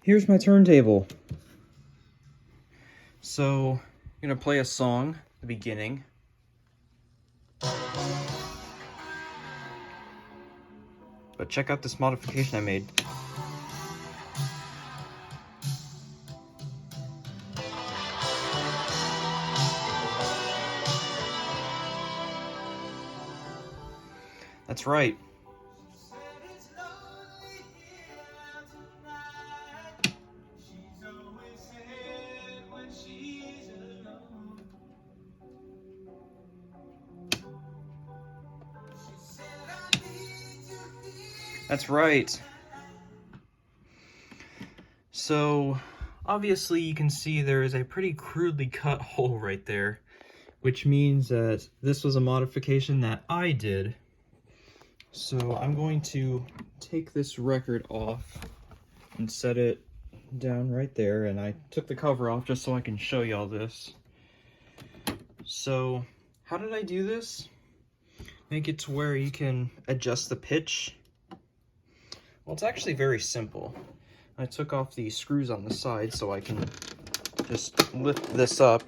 here's my turntable. So, I'm gonna play a song at the beginning. But check out this modification I made. That's right. That's right. So, obviously you can see there is a pretty crudely cut hole right there, which means that this was a modification that I did. So I'm going to take this record off and set it down right there, and I took the cover off just so I can show you all this. So, how did I do this? Make it to where you can adjust the pitch. Well, it's actually very simple. I took off the screws on the side so I can just lift this up.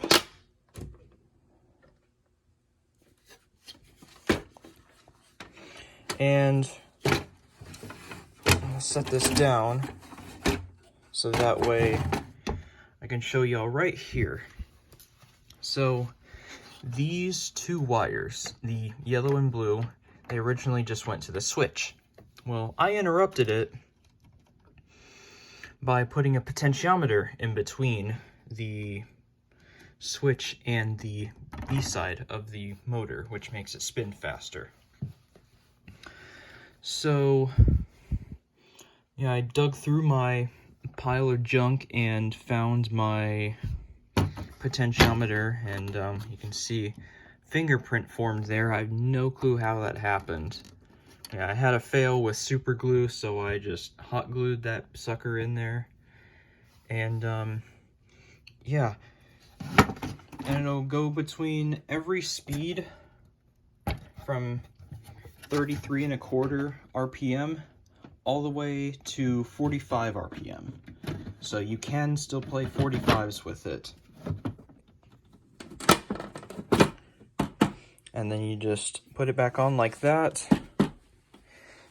And I'll set this down so that way I can show y'all right here. So these two wires, the yellow and blue, they originally just went to the switch. Well, I interrupted it by putting a potentiometer in between the switch and the B side of the motor, which makes it spin faster. So, yeah, I dug through my pile of junk and found my potentiometer, and you can see fingerprint formed there. I have no clue how that happened. Yeah, I had a fail with super glue, so I just hot glued that sucker in there. And yeah, and it'll go between every speed from 33.25 RPM all the way to 45 RPM. So you can still play 45s with it. And then you just put it back on like that.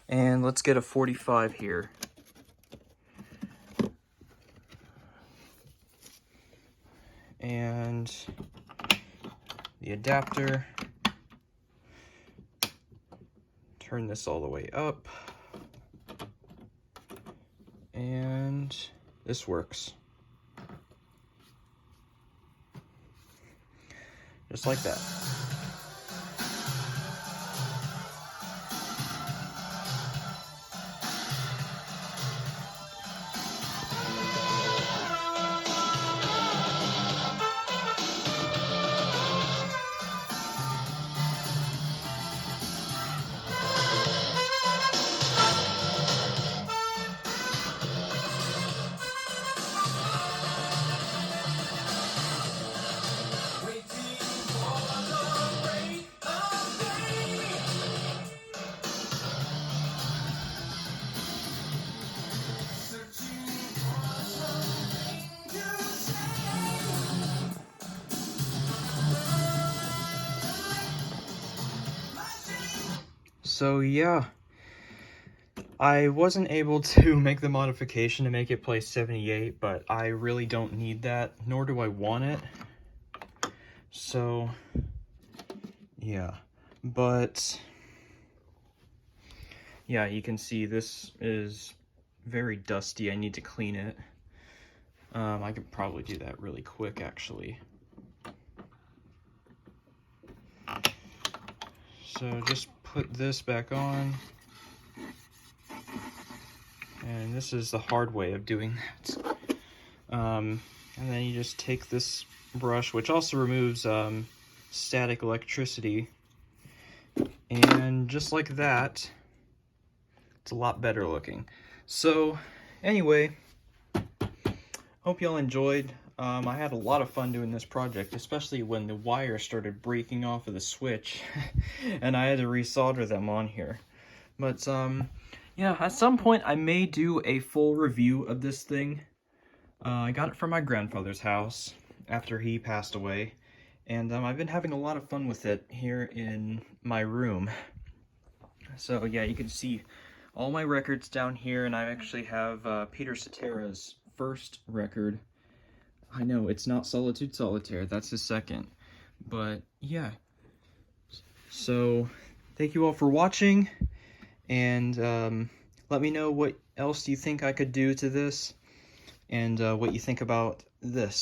And let's get a 45 here. And the adapter. Turn this all the way up. And this works. Just like that. So yeah, I wasn't able to make the modification to make it play 78, but I really don't need that, nor do I want it. So yeah, but yeah, you can see this is very dusty. I need to clean it. I could probably do that really quick, actually. So just put this back on. And this is the hard way of doing that. And then you just take this brush, which also removes static electricity. And just like that, it's a lot better looking. So anyway, hope y'all enjoyed. I had a lot of fun doing this project, especially when the wire started breaking off of the switch and I had to resolder them on here. But yeah, at some point I may do a full review of this thing. I got it from my grandfather's house after he passed away, and I've been having a lot of fun with it here in my room. So yeah, you can see all my records down here, and I actually have Peter Cetera's first record. I know, it's not Solitude Solitaire, that's his second. But yeah, so thank you all for watching, and let me know what else you think I could do to this, and what you think about this.